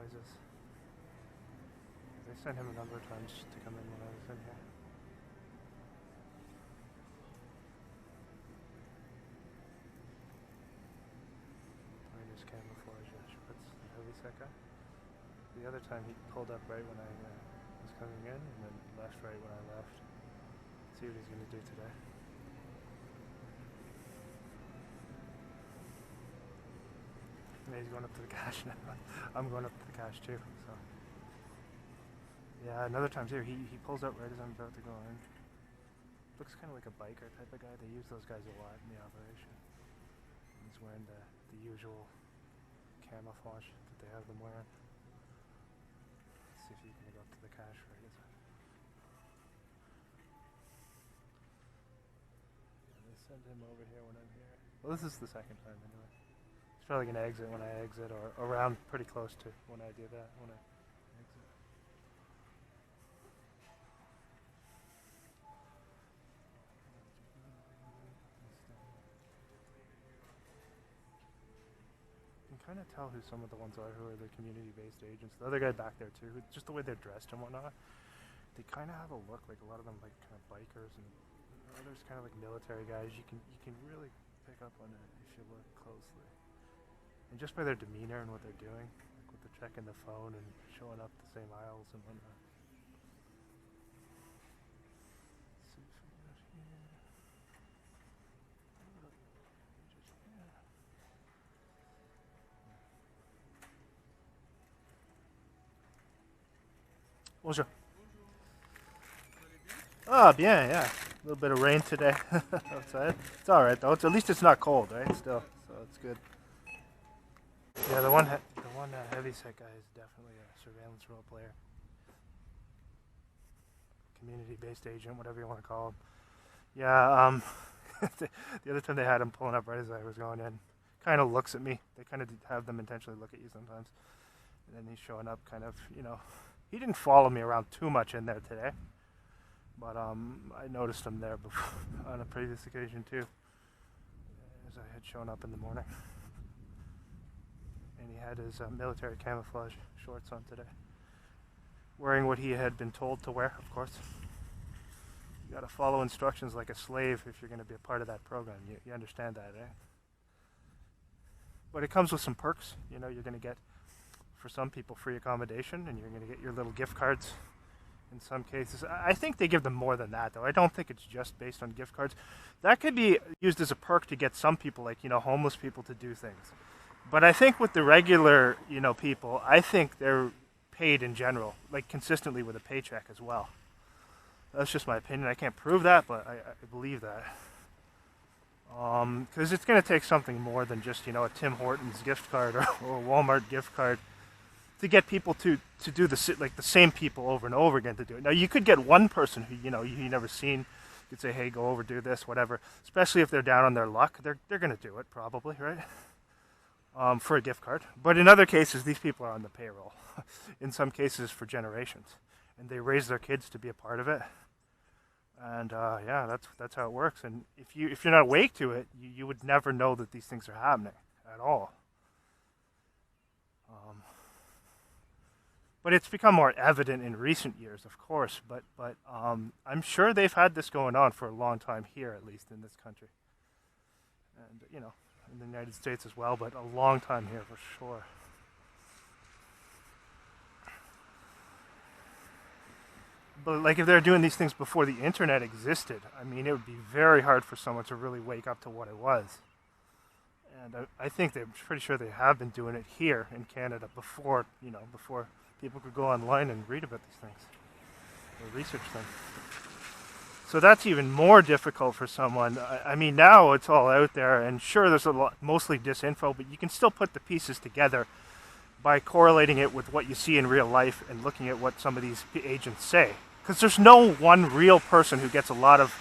noises. They sent him a number of times to come in when I was in here. Just camouflage shorts, the heavy set guy. The other time he pulled up right when I was coming in, and then left right when I left. Let's see what he's going to do today. Yeah, he's going up to the cache now. I'm going up to the cache too. So yeah, another time too. He pulls up right as I'm about to go in. Looks kind of like a biker type of guy. They use those guys a lot in the operation. He's wearing the usual camouflage that they have them wearing. Let's see if he's going to go up to the cache right as they send him over here when I'm here. Well, this is the second time anyway. He's probably going to exit when I exit, or around pretty close to when I do that, when I exit. You can kind of tell who some of the ones are who are the community-based agents. The other guy back there too, just the way they're dressed and whatnot, they kind of have a look like a lot of them like kind of bikers, and others kind of like military guys. You can really pick up on it if you look closely. And just by their demeanor and what they're doing, like with the checking the phone and showing up the same aisles and whatnot. Let's see if we got here. Bonjour. Ah, bien, yeah. A little bit of rain today outside. It's alright though. At least it's not cold, right? Still, so it's good. Yeah, the one heavyset guy is definitely a surveillance role player. Community-based agent, whatever you want to call him. Yeah, the other time they had him pulling up right as I was going in. Kind of looks at me. They kind of have them intentionally look at you sometimes. And then he's showing up kind of, you know. He didn't follow me around too much in there today. But I noticed him there before, on a previous occasion too. As I had shown up in the morning. And he had his military camouflage shorts on today. Wearing what he had been told to wear, of course. You gotta follow instructions like a slave if you're gonna be a part of that program. You understand that, eh? But it comes with some perks. You know, you're gonna get, for some people, free accommodation, and you're gonna get your little gift cards in some cases. I think they give them more than that, though. I don't think it's just based on gift cards. That could be used as a perk to get some people, like, you know, homeless people to do things. But I think with the regular, you know, people, I think they're paid in general, like consistently with a paycheck as well. That's just my opinion. I can't prove that, but I believe that. Because it's going to take something more than just, you know, a Tim Hortons gift card or a Walmart gift card to get people to do the same people over and over again to do it. Now, you could get one person who, you know, you never seen. You could say, hey, go over, do this, whatever. Especially if they're down on their luck. They're going to do it, probably, right? For a gift card. But in other cases, these people are on the payroll. In some cases, for generations. And they raise their kids to be a part of it. And yeah, that's how it works. And if you're not awake to it, you would never know that these things are happening at all. But it's become more evident in recent years, of course. But I'm sure they've had this going on for a long time here, at least in this country. And, you know, in the United States as well, but a long time here for sure. But like if they're doing these things before the internet existed, I mean, it would be very hard for someone to really wake up to what it was. And I think they're pretty sure they have been doing it here in Canada before, you know, before people could go online and read about these things or research them. So that's even more difficult for someone. I mean, now it's all out there, and sure, there's a lot, mostly disinfo, but you can still put the pieces together by correlating it with what you see in real life and looking at what some of these agents say. Because there's no one real person who gets a lot of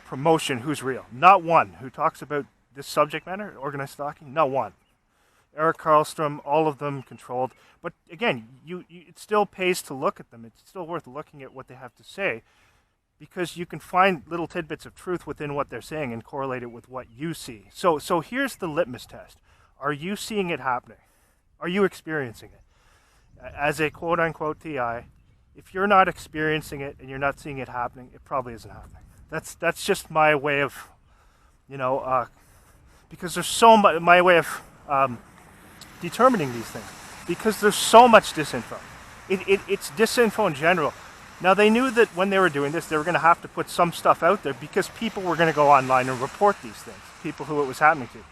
promotion who's real. Not one who talks about this subject matter, organized stalking, not one. Eric Karlstrom, all of them controlled. But again, it still pays to look at them. It's still worth looking at what they have to say, because you can find little tidbits of truth within what they're saying and correlate it with what you see. So here's the litmus test. Are you seeing it happening? Are you experiencing it? as a quote-unquote TI, if you're not experiencing it and you're not seeing it happening, it probably isn't happening. That's just my way of, because there's so much, my way of determining these things, because there's so much disinfo. It's disinfo in general. Now, they knew that when they were doing this, they were going to have to put some stuff out there because people were going to go online and report these things, people who it was happening to.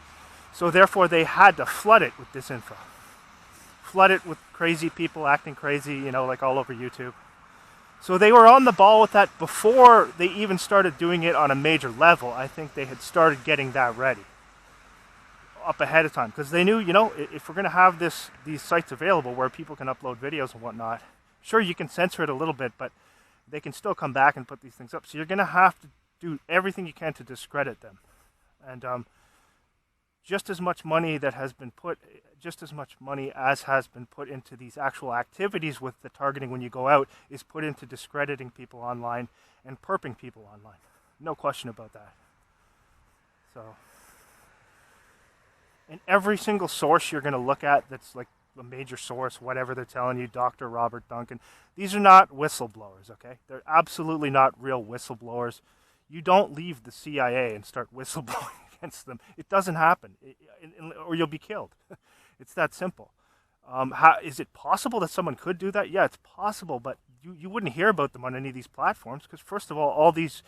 So therefore, they had to flood it with disinfo. Flood it with crazy people acting crazy, like all over YouTube. So they were on the ball with that before they even started doing it on a major level. I think they had started getting that ready up ahead of time, because they knew, if we're going to have these sites available where people can upload videos and whatnot, sure, you can censor it a little bit, but they can still come back and put these things up. So you're going to have to do everything you can to discredit them. And just as much money as has been put into these actual activities with the targeting when you go out is put into discrediting people online and perping people online. No question about that. So, and every single source you're going to look at that's like a major source, whatever they're telling you, Dr. Robert Duncan, these are not whistleblowers, okay? They're absolutely not real whistleblowers. You don't leave the CIA and start whistleblowing against them. It doesn't happen, or you'll be killed. It's that simple. Is it possible that someone could do that? Yeah, it's possible, but you wouldn't hear about them on any of these platforms because, first of all these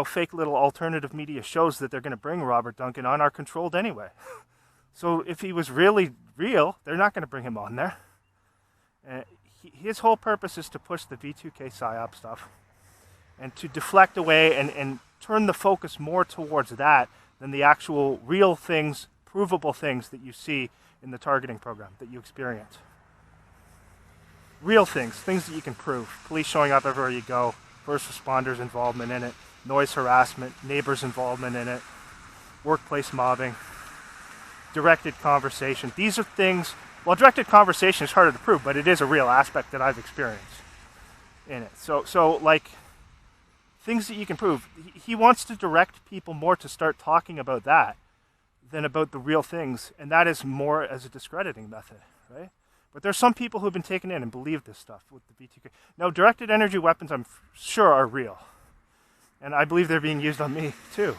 fake little alternative media shows that they're going to bring Robert Duncan on are controlled anyway. So if he was really real, they're not going to bring him on there. His whole purpose is to push the V2K PSYOP stuff and to deflect away and turn the focus more towards that than the actual real things, provable things that you see in the targeting program that you experience. Real things that you can prove. Police showing up everywhere you go, first responders' involvement in it, noise harassment, neighbors' involvement in it, workplace mobbing, directed conversation. These are things, well, directed conversation is harder to prove, but it is a real aspect that I've experienced in it. So like, things that you can prove. He wants to direct people more to start talking about that than about the real things, and that is more as a discrediting method, right? But there's some people who've been taken in and believe this stuff with the V2K. Now, directed energy weapons, I'm sure, are real. And I believe they're being used on me, too.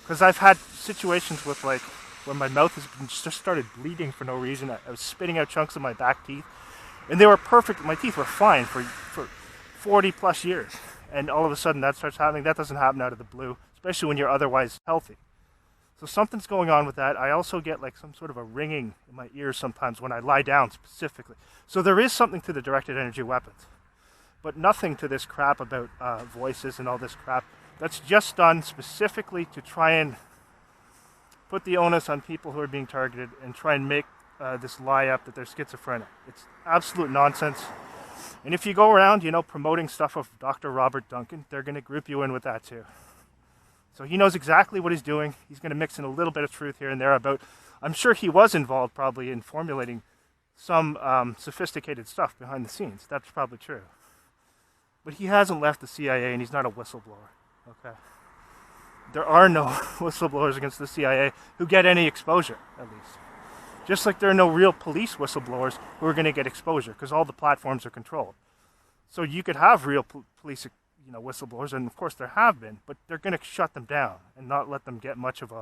Because I've had situations with, like, where my mouth has just started bleeding for no reason. I was spitting out chunks of my back teeth. And they were perfect. My teeth were fine for 40 plus years. And all of a sudden that starts happening. That doesn't happen out of the blue, especially when you're otherwise healthy. So something's going on with that. I also get like some sort of a ringing in my ears sometimes when I lie down specifically. So there is something to the directed energy weapons, but nothing to this crap about voices and all this crap. That's just done specifically to try and put the onus on people who are being targeted and try and make this lie up that they're schizophrenic. It's absolute nonsense. And if you go around, promoting stuff of Dr. Robert Duncan, they're going to group you in with that too. So he knows exactly what he's doing. He's going to mix in a little bit of truth here and there about, I'm sure he was involved probably in formulating some sophisticated stuff behind the scenes. That's probably true. But he hasn't left the CIA and he's not a whistleblower. Okay. There are no whistleblowers against the CIA who get any exposure, at least. Just like there are no real police whistleblowers who are going to get exposure because all the platforms are controlled. So you could have real police whistleblowers, and of course there have been, but they're going to shut them down and not let them have much of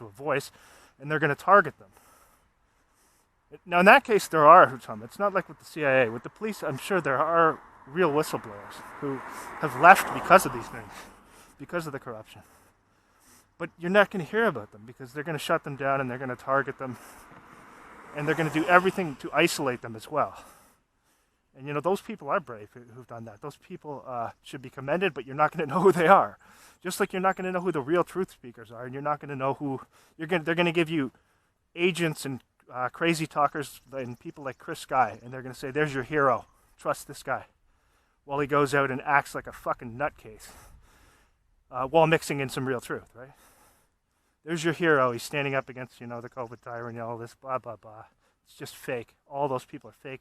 a voice, and they're going to target them. Now in that case there are some. It's not like with the CIA. With the police, I'm sure there are real whistleblowers who have left because of these things, because of the corruption. But you're not going to hear about them because they're going to shut them down and they're going to target them, and they're going to do everything to isolate them as well. And those people are brave who've done that. Those people should be commended, but you're not going to know who they are. Just like you're not going to know who the real truth speakers are, and you're not going to know who they're going to give you agents and crazy talkers and people like Chris Sky, and they're going to say, "There's your hero. Trust this guy," while he goes out and acts like a fucking nutcase, while mixing in some real truth, right? There's your hero. He's standing up against the COVID tyrant, all this blah blah blah. It's just fake. All those people are fake.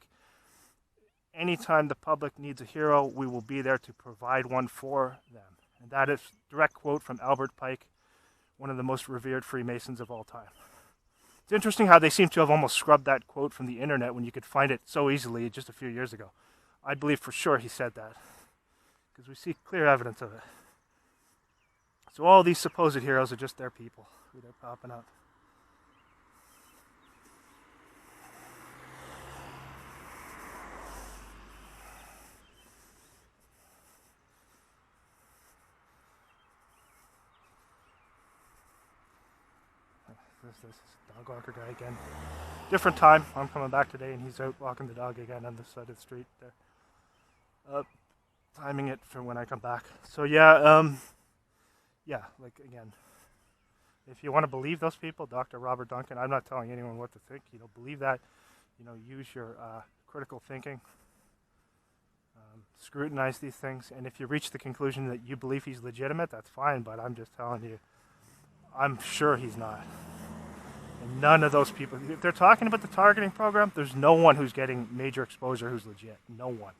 Anytime the public needs a hero, we will be there to provide one for them. And that is a direct quote from Albert Pike, one of the most revered Freemasons of all time. It's interesting how they seem to have almost scrubbed that quote from the internet when you could find it so easily just a few years ago. I believe for sure he said that, because we see clear evidence of it. So all these supposed heroes are just their people who they're popping up. This dog walker guy again. Different time. I'm coming back today and he's out walking the dog again on this side of the street there. Timing it for when I come back. So yeah, like again, if you want to believe those people, Dr. Robert Duncan, I'm not telling anyone what to think. Believe that. Use your critical thinking. Scrutinize these things, and if you reach the conclusion that you believe he's legitimate, that's fine, but I'm just telling you, I'm sure he's not. And none of those people, if they're talking about the targeting program, there's no one who's getting major exposure who's legit. No one.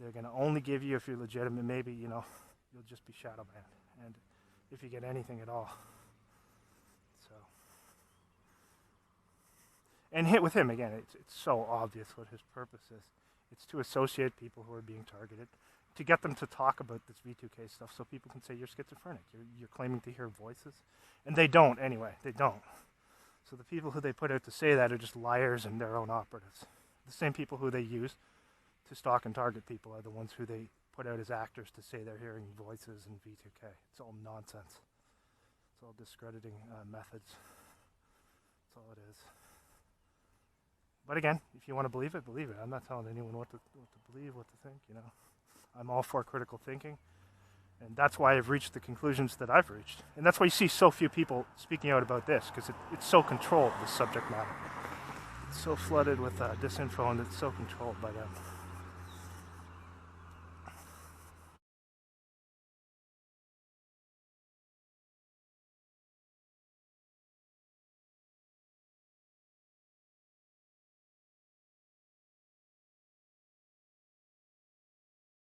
They're going to only give you, if you're legitimate, maybe, you'll just be shadow banned. And if you get anything at all. So. And hit with him, again, it's so obvious what his purpose is. It's to associate people who are being targeted, to get them to talk about this V2K stuff so people can say you're schizophrenic, you're claiming to hear voices. And they don't anyway, they don't. So the people who they put out to say that are just liars and their own operatives. The same people who they use to stalk and target people are the ones who they put out as actors to say they're hearing voices in V2K. It's all nonsense. It's all discrediting methods. That's all it is. But again, if you want to believe it, believe it. I'm not telling anyone what to believe, what to think, I'm all for critical thinking. And that's why I've reached the conclusions that I've reached. And that's why you see so few people speaking out about this, because it's so controlled, this subject matter. It's so flooded with disinfo, and it's so controlled by them.